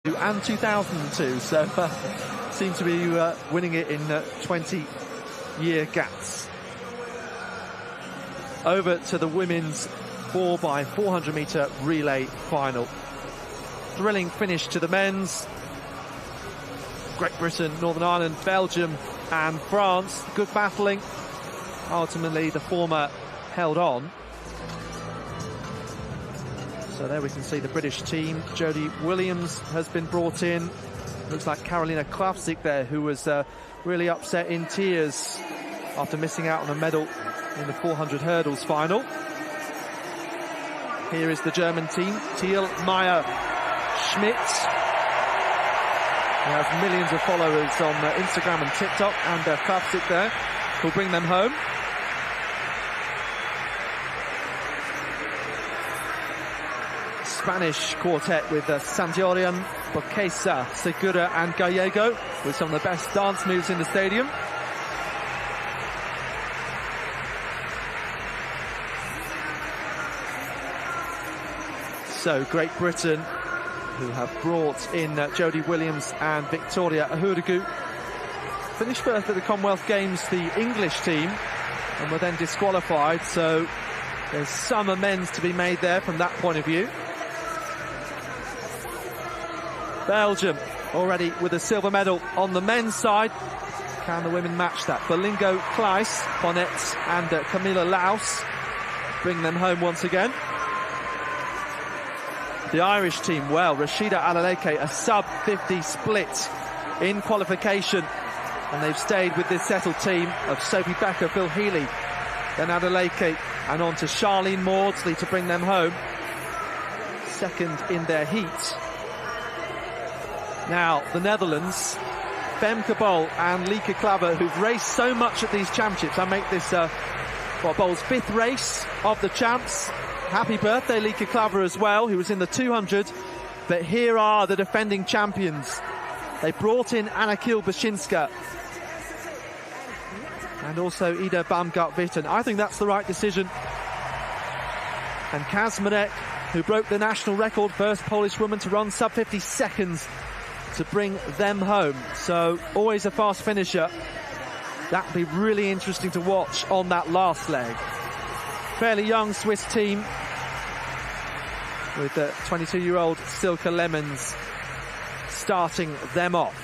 and 2002, so seem to be winning it in 20-year gaps. Over to the women's 4x400m relay final. Thrilling finish to the men's. Great Britain, Northern Ireland, Belgium and France. Good battling. Ultimately, the former held on. So there we can see the British team. Jodie Williams has been brought in. Looks like Karolina Krawczyk there, who was really upset in tears after missing out on a medal in the 400 hurdles final. Here is the German team. Thiel, Meyer, Schmidt. He has millions of followers on Instagram and TikTok, and Krawczyk there will bring them home. Spanish quartet with Sandorian, Boquesa, Segura and Gallego, with some of the best dance moves in the stadium. So Great Britain, who have brought in Jodie Williams and Victoria Uhuregu, finished first at the Commonwealth Games, the English team, and were then disqualified, so there's some amends to be made there from that point of view. Belgium already with a silver medal on the men's side. Can the women match that? Berlingo, Kleis, Bonnet and Camilla Laus bring them home once again. The Irish team, well, Rashida Alaleke, a sub-50 split in qualification, and they've stayed with this settled team of Sophie Becker, Phil Healy, then Alaleke, and on to Charlene Maudsley to bring them home. Second in their heat. Now, the Netherlands, Femke Bol and Lieke Klaver, who've raced so much at these championships. I make this, Bol's 5th race of the champs. Happy birthday, Lieke Klaver, as well, who was in the 200. But here are the defending champions. They brought in Anna Kiel-Baszynska and also Ida Baumgart-Witten. I think that's the right decision. And Kazmarek, who broke the national record, first Polish woman to run sub-50 seconds, to bring them home. So always a fast finisher. That'd be really interesting to watch on that last leg. Fairly young Swiss team with the 22-year-old Silke Lemmens starting them off.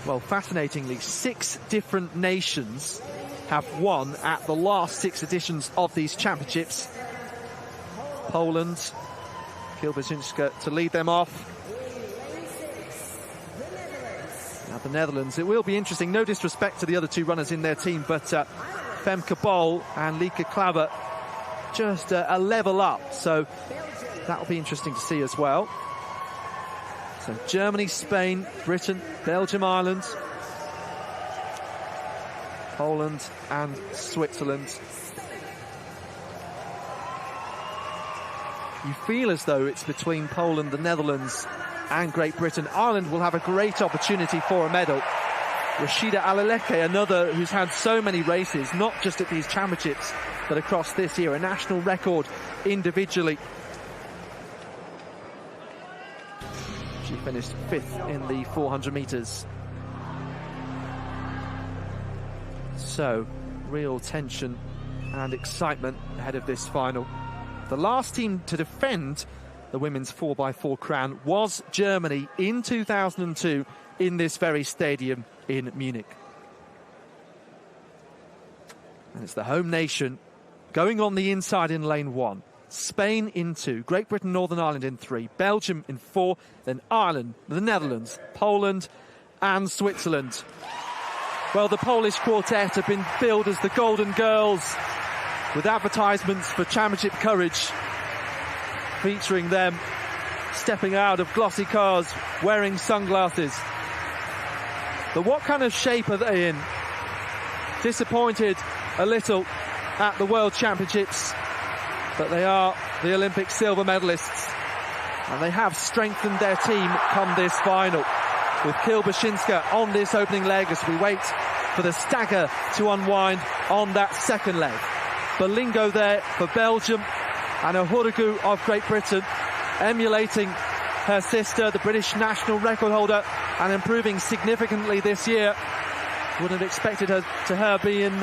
Well, fascinatingly, 6 different nations have won at the last 6 editions of these championships. Poland, Kiel-Baszynska to lead them off. Now the Netherlands, it will be interesting. No disrespect to the other 2 runners in their team, but Femke Bol and Lieke Klaver just a level up. So that will be interesting to see as well. So Germany, Spain, Britain, Belgium, Ireland, Poland and Switzerland. You feel as though it's between Poland, the Netherlands and Great Britain. Ireland will have a great opportunity for a medal. Rashida Alaleke, another who's had so many races, not just at these championships, but across this year, a national record individually. She finished 5th in the 400 metres. So, real tension and excitement ahead of this final. The last team to defend the women's 4x4 crown was Germany in 2002 in this very stadium in Munich. And it's the home nation going on the inside in lane 1. Spain in 2, Great Britain, Northern Ireland in 3, Belgium in 4, then Ireland, the Netherlands, Poland and Switzerland. Well, the Polish quartet have been billed as the Golden Girls, with advertisements for championship courage featuring them stepping out of glossy cars wearing sunglasses. But what kind of shape are they in? Disappointed a little at the World Championships, but they are the Olympic silver medalists, and they have strengthened their team come this final, with Kiel-Baszynska on this opening leg as we wait for the stagger to unwind on that second leg. Berlingo there for Belgium and Uhuregu of Great Britain, emulating her sister, the British national record holder, and improving significantly this year. Wouldn't have expected her be in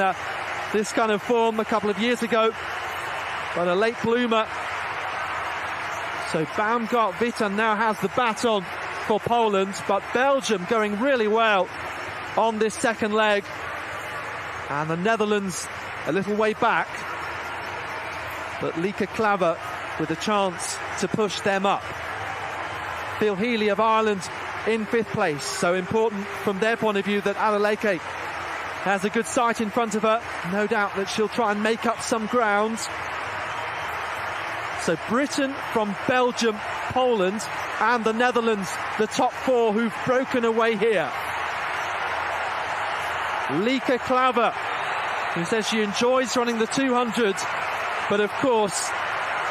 this kind of form a couple of years ago, but a late bloomer. So Baumgart-Witter now has the baton for Poland, but Belgium going really well on this second leg, and the Netherlands a little way back, but Lieke Klaver with a chance to push them up. Phil Healy of Ireland in 5th place, so important from their point of view that Adeleke has a good sight in front of her. No doubt that she'll try and make up some ground. So Britain from Belgium, Poland and the Netherlands, the top 4 who've broken away here. Lieke Klaver, who says she enjoys running the 200, but of course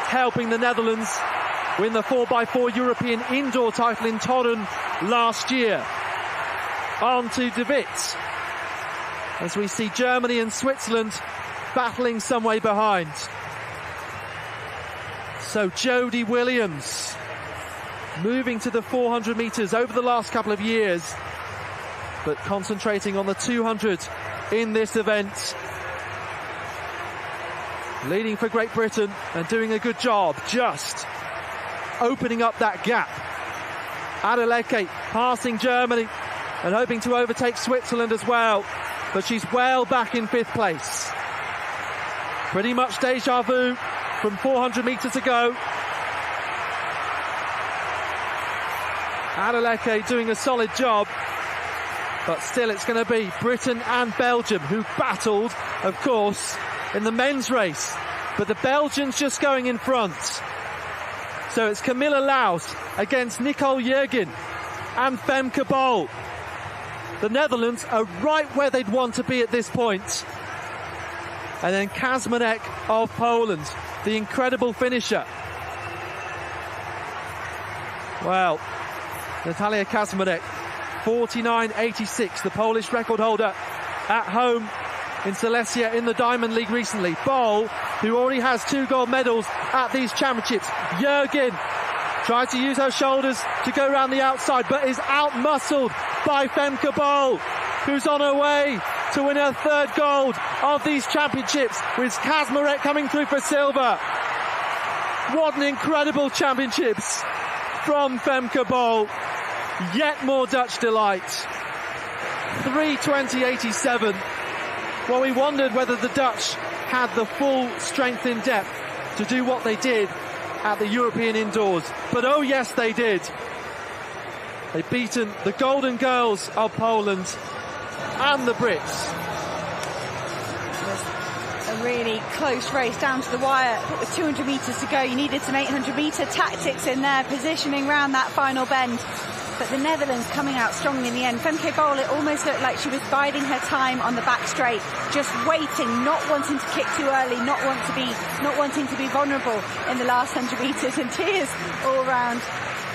helping the Netherlands win the 4x4 European indoor title in Torun last year. On to De Witt, as we see Germany and Switzerland battling some way behind. So Jodie Williams moving to the 400 metres over the last couple of years, but concentrating on the 200 in this event. Leading for Great Britain and doing a good job just opening up that gap. Adeleke passing Germany and hoping to overtake Switzerland as well, but she's well back in 5th place. Pretty much deja vu from 400 metres ago. Adeleke doing a solid job, but still it's going to be Britain and Belgium who battled, of course, in the men's race, but the Belgians just going in front. So it's Camilla Laus against Nicole Jürgen and Femke Bol. The Netherlands are right where they'd want to be at this point. And then Kazmarek of Poland, the incredible finisher. Well, Natalia Kazmarek, 49.86, the Polish record holder at home in Silesia in the Diamond League recently. Bol, who already has 2 gold medals at these championships. Jürgen tries to use her shoulders to go around the outside, but is out-muscled by Femke Bol, who's on her way to win her 3rd gold of these championships, with Kazmarek coming through for silver. What an incredible championships from Femke Bol. Yet more Dutch delight. 3:20.87. Well, we wondered whether the Dutch had the full strength in depth to do what they did at the European indoors. But oh yes, they did. They've beaten the Golden Girls of Poland and the Brits. It was a really close race down to the wire. With 200 metres to go, you needed some 800-metre tactics in there, positioning round that final bend. But the Netherlands coming out strongly in the end. Femke Bol, it almost looked like she was biding her time on the back straight, just waiting, not wanting to kick too early, not wanting to be vulnerable in the last 100 metres, and tears all round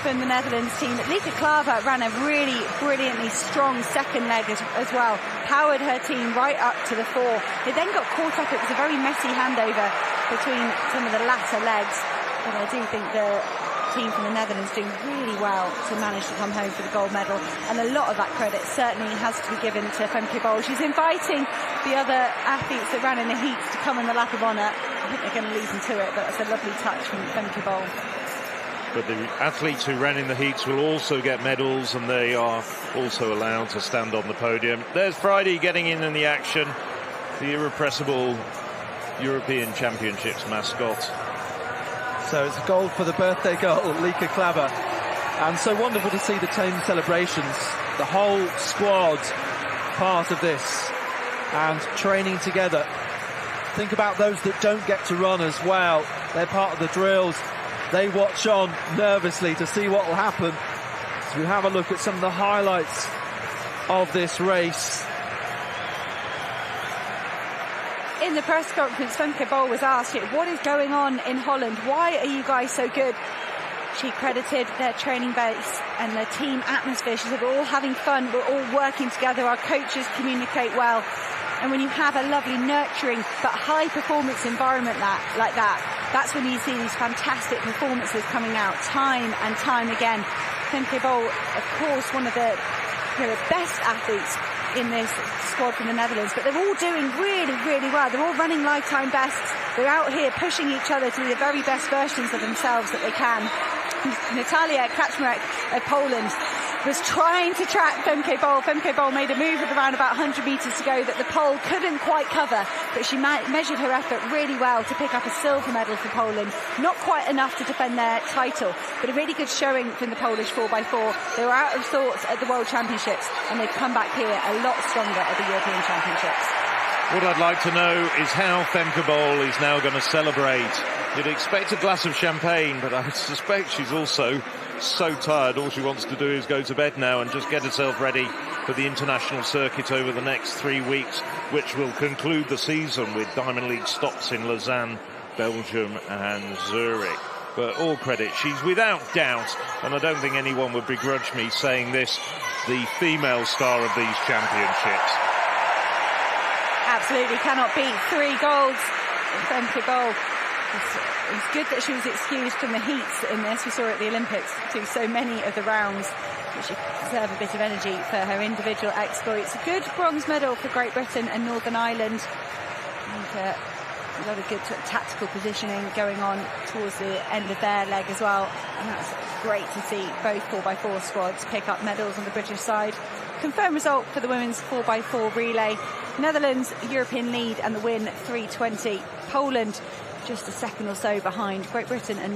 from the Netherlands team. But Lieke Klaver ran a really brilliantly strong second leg as well, powered her team right up to the 4. They then got caught up. It was a very messy handover between some of the latter legs, but I do think the team from the Netherlands doing really well to manage to come home for the gold medal, and a lot of that credit certainly has to be given to Femke Bol. She's inviting the other athletes that ran in the heats to come in the lap of honour. I think they're going to lead them to it, but it's a lovely touch from Femke Bol. But the athletes who ran in the heats will also get medals, and they are also allowed to stand on the podium. There's Friday getting in the action, the irrepressible European Championships mascot. So it's a goal for the birthday girl, Lieke Klaver. And so wonderful to see the team celebrations, the whole squad part of this and training together. Think about those that don't get to run as well. They're part of the drills. They watch on nervously to see what will happen. So we have a look at some of the highlights of this race. In the press conference, Femke Bol was asked, what is going on in Holland? Why are you guys so good? She credited their training base and their team atmosphere. She said, we're all having fun, we're all working together, our coaches communicate well. And when you have a lovely, nurturing, but high-performance environment like that, that's when you see these fantastic performances coming out time and time again. Femke Bol, of course, one of the best athletes in this squad from the Netherlands, but they're all doing really, really well. They're all running lifetime bests. They're out here pushing each other to be the very best versions of themselves that they can. Natalia Kaczmarek of Poland was trying to track Femke Bol. Femke Bol made a move with around about 100 metres to go that the pole couldn't quite cover, but she measured her effort really well to pick up a silver medal for Poland. Not quite enough to defend their title, but a really good showing from the Polish 4x4. They were out of sorts at the World Championships, and they've come back here a lot stronger at the European Championships. What I'd like to know is how Femke Bol is now going to celebrate. You'd expect a glass of champagne, but I suspect she's also so tired. All she wants to do is go to bed now and just get herself ready for the international circuit over the next 3 weeks, which will conclude the season with Diamond League stops in Lausanne, Belgium and Zurich. But all credit, she's without doubt, and I don't think anyone would begrudge me saying this, the female star of these championships. Absolutely cannot beat 3 golds. Femke Bol. It's good that she was excused from the heats in this. We saw her at the Olympics do so many of the rounds, but she deserves a bit of energy for her individual exploits. A good bronze medal for Great Britain and Northern Ireland. And a lot of good tactical positioning going on towards the end of their leg as well. And that's great to see both 4x4 squads pick up medals on the British side. Confirmed result for the women's 4x4 relay. Netherlands, European lead and the win 3:20. Poland just a second or so behind Great Britain and